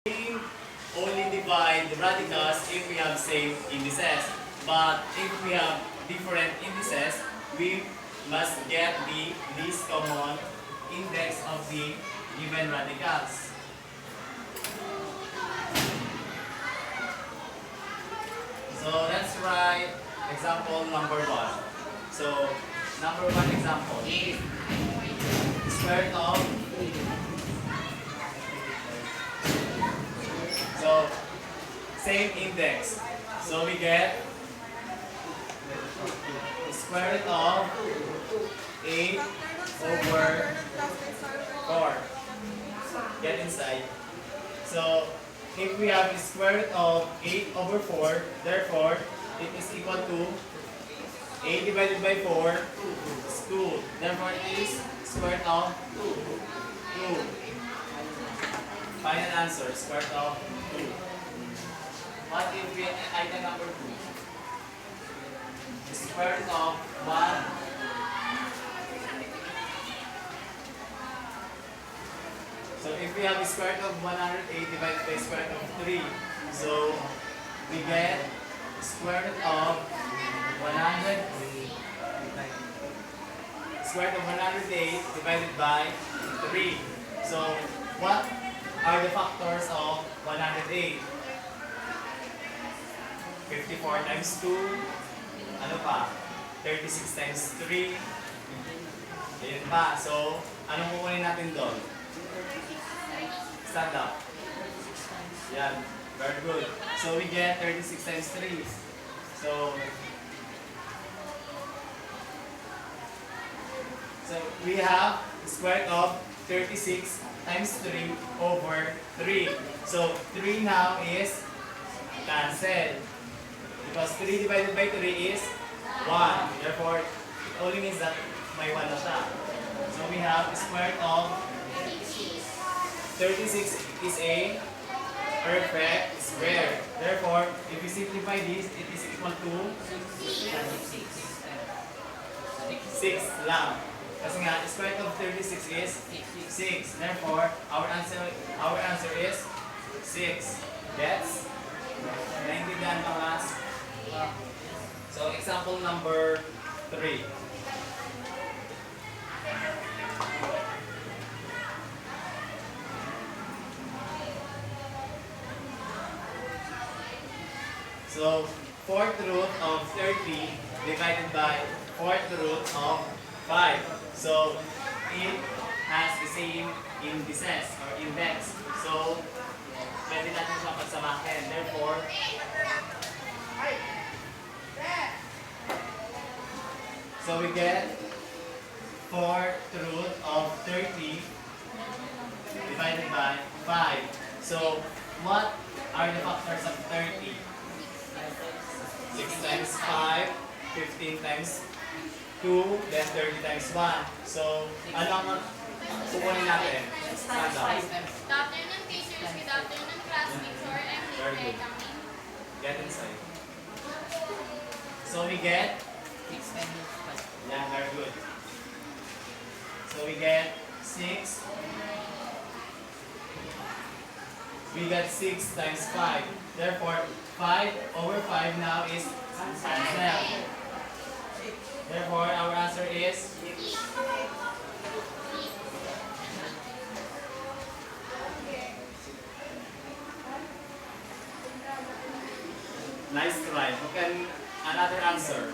only divide the radicals if we have same indices. But if we have different indices, we must get the least common index of the given radicals. So let's write example number 1. So number 1 example. Square root of, so same index. So we get square root of 8 over 4. Get inside. So if we have the square root of 8 over 4, therefore it is equal to 8 divided by 4 is 2. Therefore it is square root of 2. Final answer, square root of 2. What if we item number 2? The square root of 1. So if we have the square root of 108 divided by square root of 3, so we get square root of 100, square root of 108 divided by 3. So what are the factors of 108? 54 times 2, ano pa? 36 times 3, ayun pa. So, anong kukunin natin doon? Stand up. Yan. Very good. So, we get 36 times 3. So we have the square root of 36 times 3 over 3. So, 3 now is cancelled. Because 3 divided by 3 is 1. Therefore, it only means that may 1 na siya. So, we have the square root of 36 is a perfect square. Therefore, if we simplify this, it is equal to 6 lang. Kasi nga, the square root of 36 is 6. Therefore, our answer is 6. Gets? Naintindihan pa mas? So, example number 3. So, 4th root of 30 divided by 4th root of 5. So, it has the same indices or index. So, pwede natin siya pagsamahin. Therefore, so we get 4th root of 30 divided by 5. So, what are the factors of 30? 6 times 5, 15 times 2, then 30 times 1. So, ano ang kukunin natin? Stand up. Good afternoon, teachers. Good afternoon, classmates. Or I'm Very good. coming. Get inside. So, we get? Yeah, very good. So, we get 6. We get 6 times 5. Therefore, 5 over 5 now is cancelled. Therefore, our answer is nice try. Okay, another answer.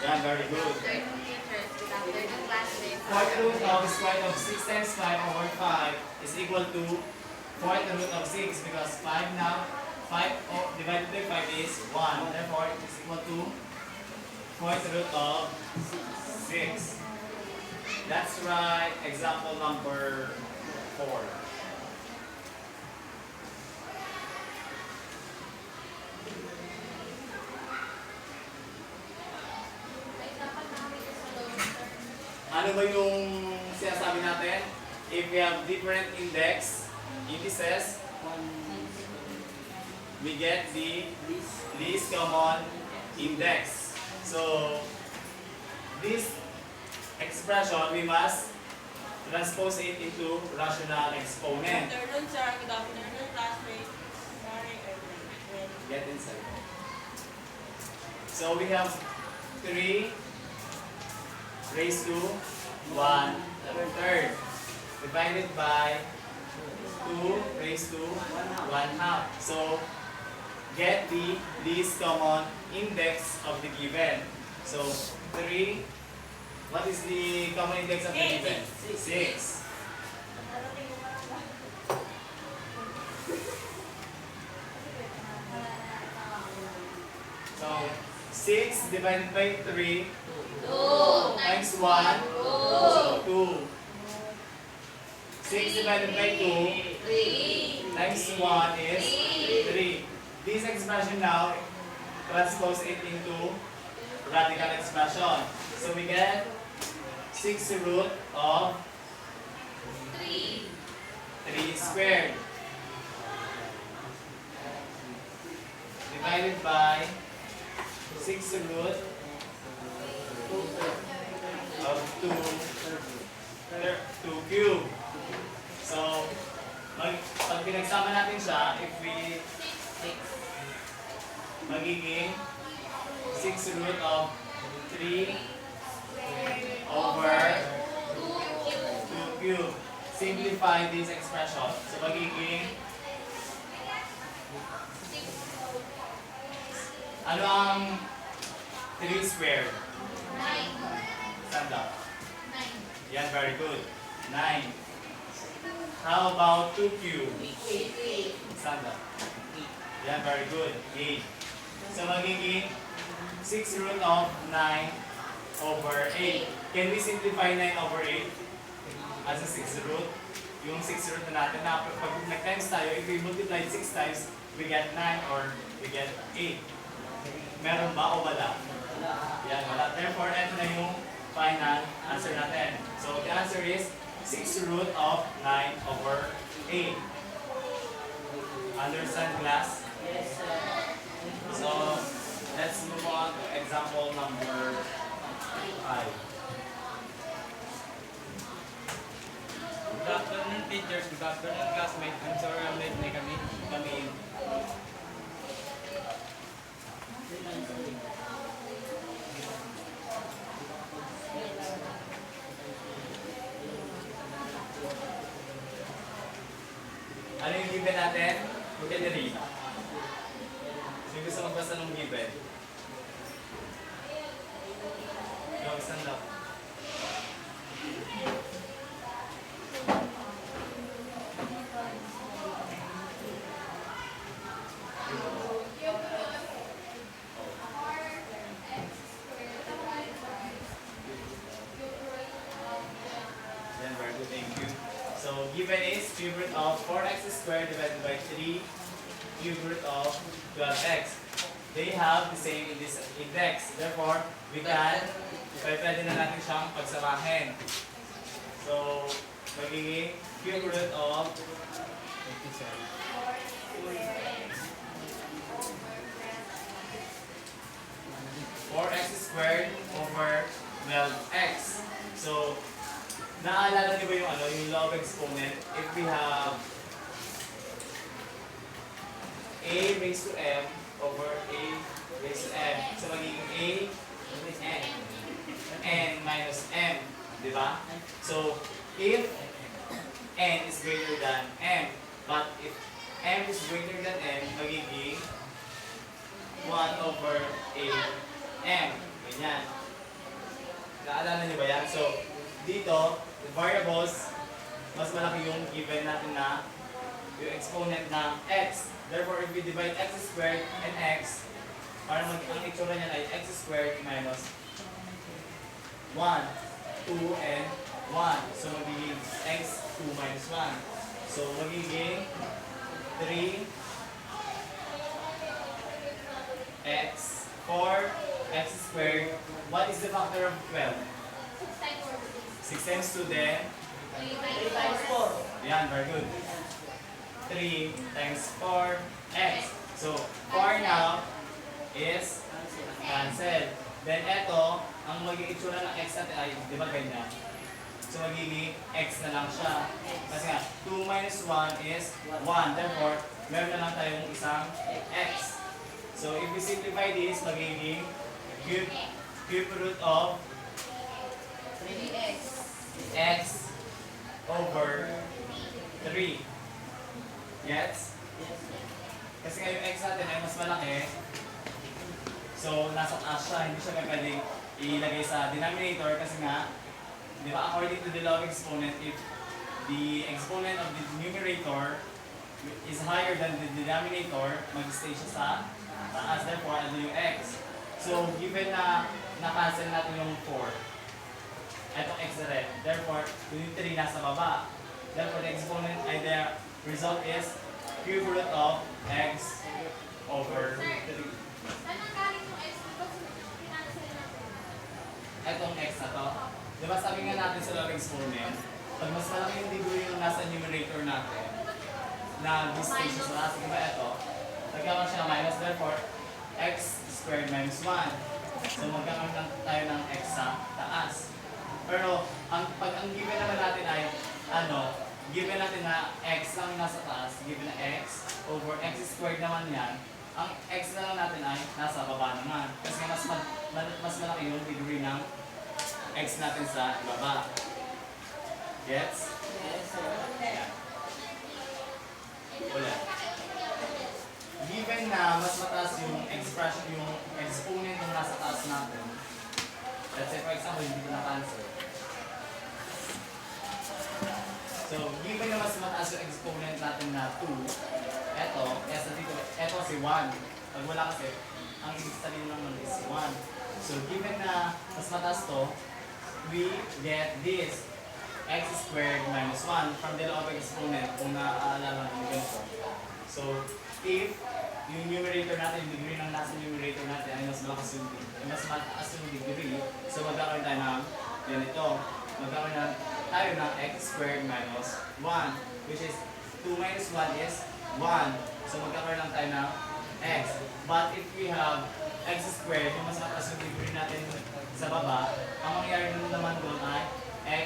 Yeah, very good. Afternoon, teachers. Good afternoon, classmates. 4th root of the square root of 6 times 5 over 5 is equal to 4th root of 6 because 5 now, 5 divided by 5 is 1. Therefore, it is equal to 4th root of 6. That's right. Example number 4. Ano ba yung sinasabi natin? If we have different indices, we get the least common index. So, this expression, we must transpose it into rational exponent. Good afternoon, sir. Good afternoon, classmates. Sorry, Get inside. So we have 3 raised to 1 third divided by 2 raised to 1 half. So get the least common index of the given. So 3, what is the common index of the given? 6. So 6 divided by 3 times 1, so 2. 6 divided by 2 times 1 is 3. This expression now, transpose it into radical expression. So we get 6 root of 3 squared divided by 6 root of 2 cube. So, pag pinagsama natin siya, if we magiging 6 root of 3 over 2 cube. Simplify this expression. So, magiging ano ang 3 squared? Stand up. Yan, very good. 9. How about 2 cube? Stand up. Yan, very good. 8. So, magiging 6 root of 9 over 8. Can we simplify 9 over 8 as a 6 root? Yung 6 root na natin na pag nag-times tayo, if we multiply 6 times, we get 9 or we get 8. Meron ba o wala? Yan, wala. Therefore, ito na yung final answer natin. So, the answer is 6 root of 9 over 8. Understand, class? Yes, sir. So, let's move on to example number 5. Good afternoon, teachers. Good afternoon, classmates. I'm sorry I'm late. May kami. Ano yung given natin? Look at the read. Sino gusto magbasa ng given? Yung stand up. Then very good, thank you. So given is cube root of 4x squared divided by 3 cube root of 12x. They have the same in this index. Therefore, we can, pwede na natin siyang pagsamahin. So, magiging cube root of 4x squared over 12x. So, naalala niyo ba yung law of exponent? If we have a raised to m over a raised to m. So, magiging a n minus m. Diba? So, if n is greater than m, but if m is greater than n, magiging 1 over a m. Ganyan. Naalala niyo ba yan? So, dito, the variables, mas malaki yung given natin na yung exponent ng x. Therefore, if we divide x squared and x, para ang itsura niya ay x squared minus 1, 2, and 1. So, magiging x 2 minus 1. So, magiging 3 x 4 x squared. What is the factor of 12? 6 times 2 then? 3 times 4. Yan, very good. 3 times 4 x. So, 4 now is cancelled. Then eto, ang magiging itsura ng x natin ay, di ba ganyan? So magiging x na lang siya. Kasi nga, 2 minus 1 is 1. Therefore, meron na lang tayong isang x. So if we simplify this, magiging cube root of 3x. x over 3. Gets? Kasi nga yung x natin ay mas malaki. So, nasa taas siya. Hindi siya pwedeng ilagay sa denominator kasi nga, di ba, according to the law of exponent, if the exponent of the numerator is higher than the denominator, mag-stay siya sa taas. Therefore, ano yung x? So, given na na-cancel natin yung 4, etong x na rin. Therefore, yung 3 nasa baba. Therefore, the exponent ay the result is cube root of x over 3. Saan ang galing yung X? Because pinansel natin. Etong x na to. Di ba sabi nga natin sa law of exponent, pag mas malaki yung degree yung nasa numerator natin, na stay siya sa taas, di ba ito? Nagkakaroon siya ng minus, therefore, x squared minus 1. So magkakaroon lang tayo ng x sa taas. Pero pag ang given naman natin ay given natin na x lang nasa taas, given na x over x squared naman yan, ang x na lang natin ay nasa baba naman. Kasi mas malaki yung degree ng x natin sa baba. Gets? Yes, sir. Yeah. Ulit. Given na mas mataas yung expression, yung exponent yung nasa taas natin, let's say for example, hindi ko na-cancel. So, given na mas mataas yung exponent natin na 2, eto, yes, dito, eto si 1. Pag wala kasi, ang ibig sabihin naman is 1. So, given na mas mataas to, we get this x squared minus 1 from the law of exponent kung naaalala natin ganito. So, if yung numerator natin, yung degree ng nasa numerator natin ay mas malakas yung mas mataas yung degree, so magkakaroon tayo ng ganito. Magkakaroon tayo ng x squared minus 1, which is 2 minus 1 is 1. So magkakaroon lang tayo ng x. But if we have x squared, yung mas mataas yung degree natin sa baba, ang mangyayari naman doon ay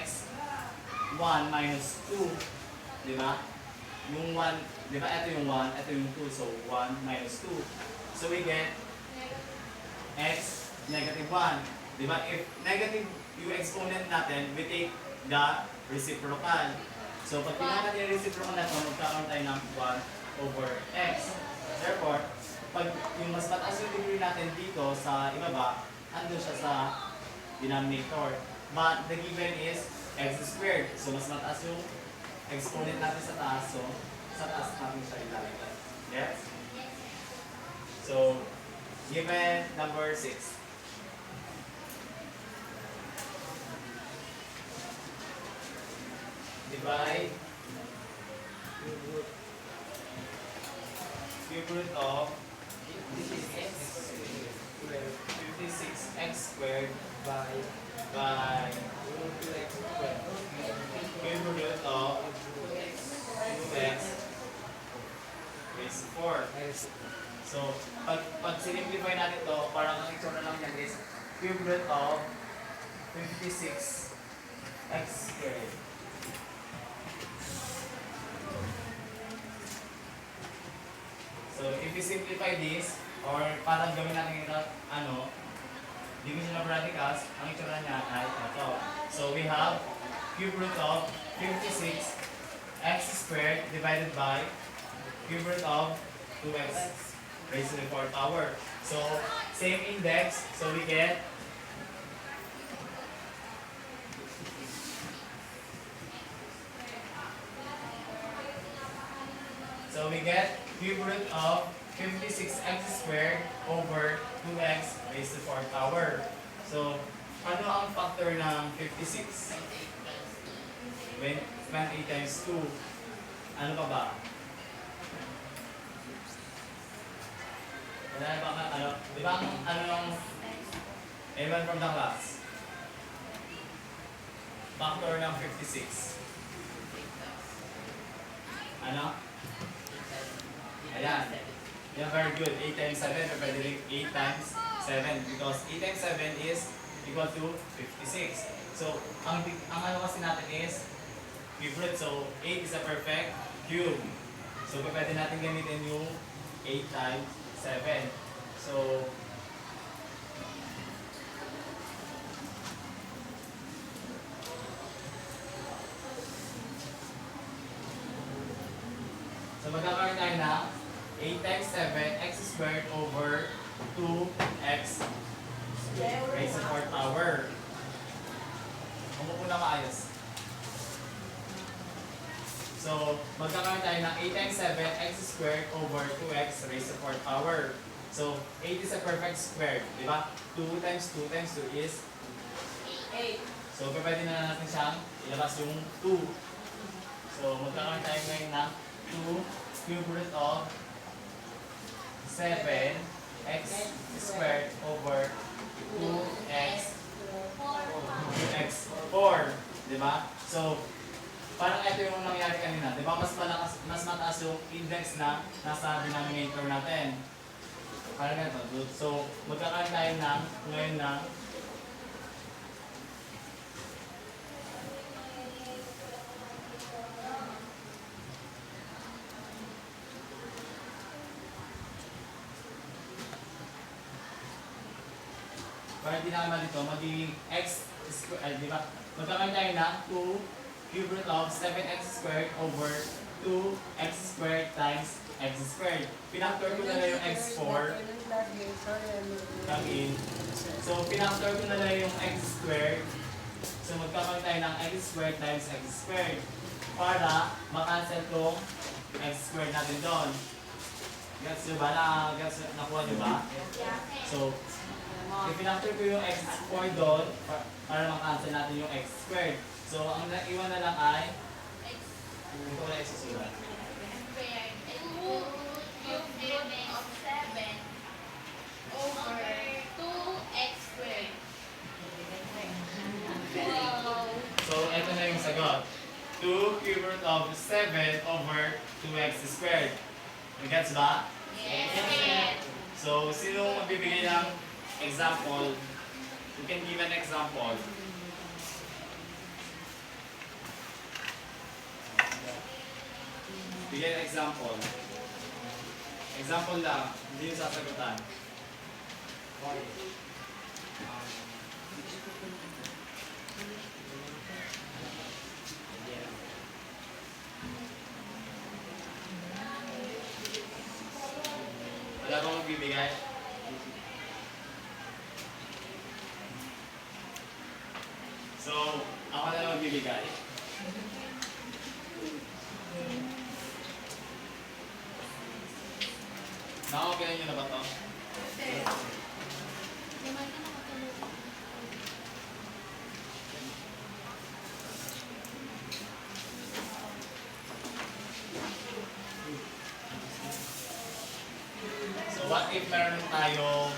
x 1 minus 2. Di ba? Yung 1, di ba? Ito yung 1, ito yung 2. So 1 minus 2. So we get x negative 1. Di ba? If negative yung exponent natin, we take the reciprocal. So pag tingnan natin yung reciprocal na ito, magkakaroon tayo ng 1 over x. Therefore, pag yung mas mataas yung degree natin dito sa ibaba, andun siya sa denominator. But the given is x squared. So mas mataas yung exponent natin sa taas. So sa taas natin siya ilalagay. Yes? So, given number 6. Divide cube root of 56x squared by cube root of 2x raised to 4. So, pag sinimplify natin to, parang ang itsura lang yan is cube root of 56x squared. So, if we simplify this, or parang gawin natin ito, division of radicals, ang itsura niya ay ito. So, we have cube root of 56x squared divided by cube root of 2x raised to the 4th power. So, same index, so we get cube root of 56x squared over 2x raised to 4th power. So, ano ang factor ng 56? 28 times 2. Ano pa ba? Wala na ba di ba ano yung everyone from the class? Factor ng 56. Ano? Ayan. Yeah, very good. 8 times 7, pwede rin 8 times 7 because 8 times 7 is equal to 56. So, ang ano kasi natin is cube root. So, 8 is a perfect cube. So, pwede natin gamitin yung 8 times 7. So, magkakaroon tayo ng 8 times 7 x squared over 2x raised to 4th power. Umupo na maayos. So, magkakaroon tayo ng 8 times 7 x squared over 2x raised to 4th power. So, 8 is a perfect square, di ba? 2 times 2 times 2 is 8. so, pwede na natin siyang ilabas yung 2. So, magkakaroon tayo ngayon ng 2 cube root of 7x squared over 2x 4, di ba? So, parang ito yung nangyari kanina, di ba? Mas mataas yung index na nasa denominator natin. Parang ito. So, magkakaroon tayo ng ngayon ng para hindi na naman dito, magiging x squared, di ba? Magkakaroon tayo ng 2 cube root of 7x squared over 2x squared times x squared. Pinactor ko na lang yung x4. Kangin. So, pinactor ko na lang yung x squared. So, magkakaroon tayo ng x squared times x squared. Para makancel tong x squared natin doon. Gets nyo ba? Nakuha nyo ba? So, i-pinactor ko yung x4 doon para makancel natin yung x squared. So, ang naiwan na lang ay hindi ko na isusulat. Squared. 2 cube root of 7 over 2x squared. Wow. So, ito na yung sagot. 2 cube root of 7 over 2x squared. Gets ba? Yes. So, sino magbibigay ng example? You can give an example. Bigyan ng example. Example lang, hindi yung sasagutan. Wala bang magbibigay? So, ako na lang magbibigay. Nakakupilan nyo na ba ito? So, what if meron tayo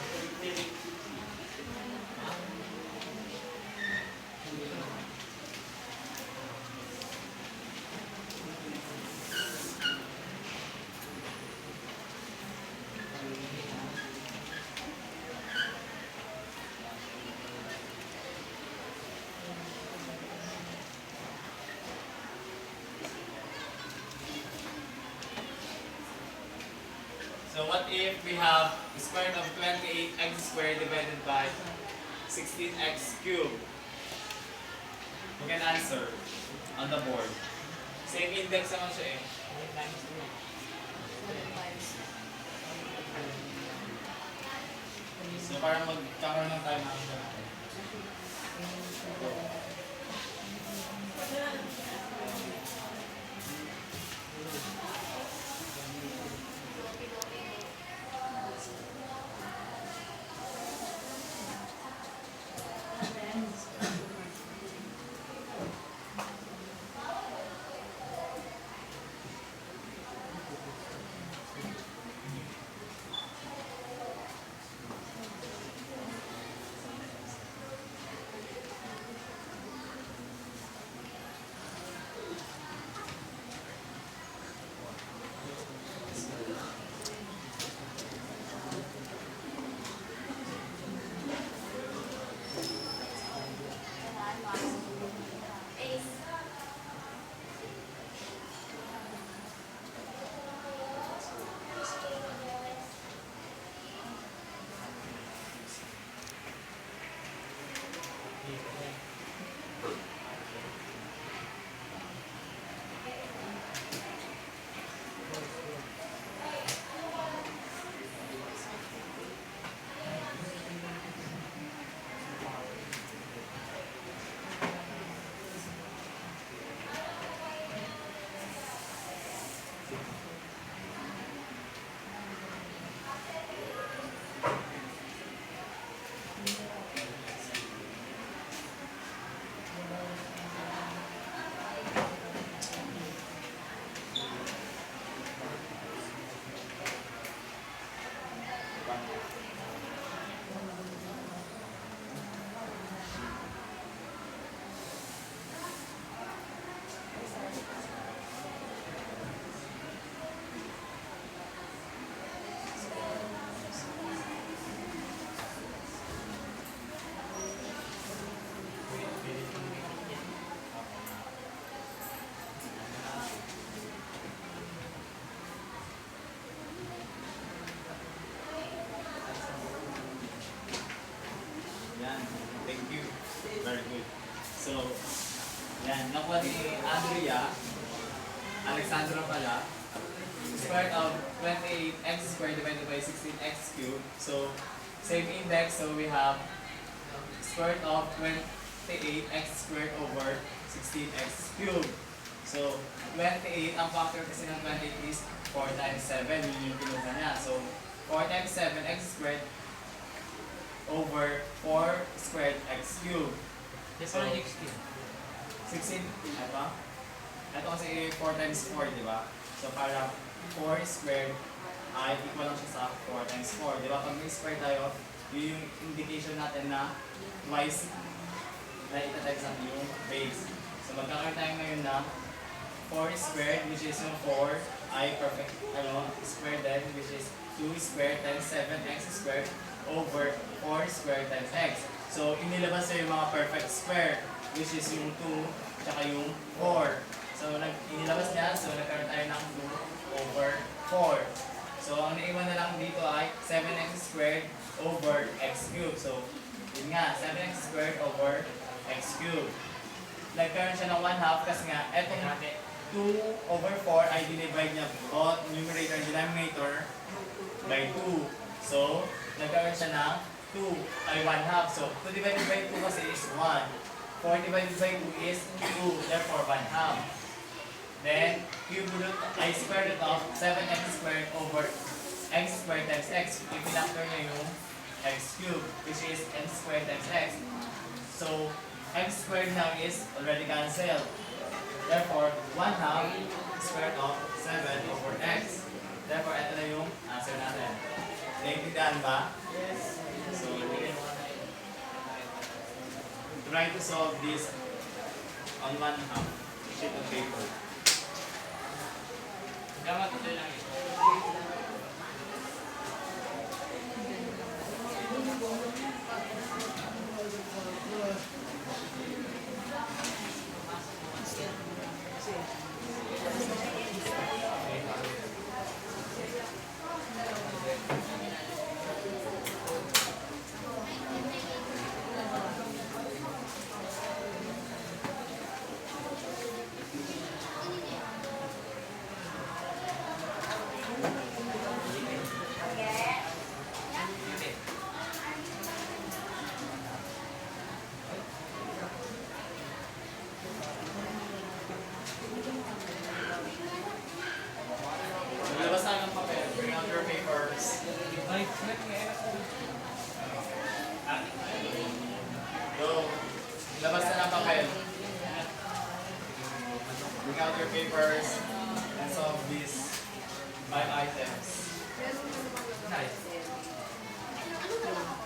so what if we have the square root of 28x squared divided by 16x cubed? We can answer on the board. Same index naman siya eh. So parang magkakaroon ng tayo ng answer natin. nakuha ni Andrea, Alexandra pala, square of 28x squared divided by 16x cubed. So, same index, so we have square root of 28x squared over 16x cubed. So, 28, ang factor kasi ng 28 is 4 times 7, yun yung kinuha niya. So, 4 times 7, x squared over 4 squared x cubed. Yes, So, parang XQ. 16, ito? Ito kasi 4 times 4, di ba? So, parang 4 squared ay equal lang siya sa 4 times 4. Di ba? Pag may square tayo, yun yung indication natin na twice na itatimes natin yung base. So, magkakaroon tayo ngayon na 4 squared, which is yung 4 ay perfect, squared din, which is 2 squared times 7x squared over 4 squared times x. So, inilabas na yung mga perfect square, which is yung 2 tsaka yung 4. So, inilabas niya, so nagkaroon tayo ng 2 over 4. So, ang naiwan na lang dito ay 7x squared over x cubed. So, yun nga, 7x squared over x cubed. Nagkaroon siya ng 1/2 kasi nga, etong 2 over 4 ay dinivide niya both numerator and denominator by 2. So, nagkaroon siya ng 2 ay 1/2. So, 2 divided by 2 kasi is 1. 4 divided by 2 is 2, therefore 1/2. Then, cube root ay square root of 7x squared over x squared times x. I-factor niya yung x cubed, which is x squared times x. So, x squared now is already cancelled. Therefore, 1/2 square root of 7 over x. Therefore, ito na yung answer natin. Naintindihan ba? Yes. So, try to solve this on 1/2 sheet of paper. Dapat ito lang ito. Labas tayo ng papel. Bring out your papers. Ay, snap nga. Go. Labas na ng papel. Bring out your papers and solve these 5 items. Nice. Ano ba?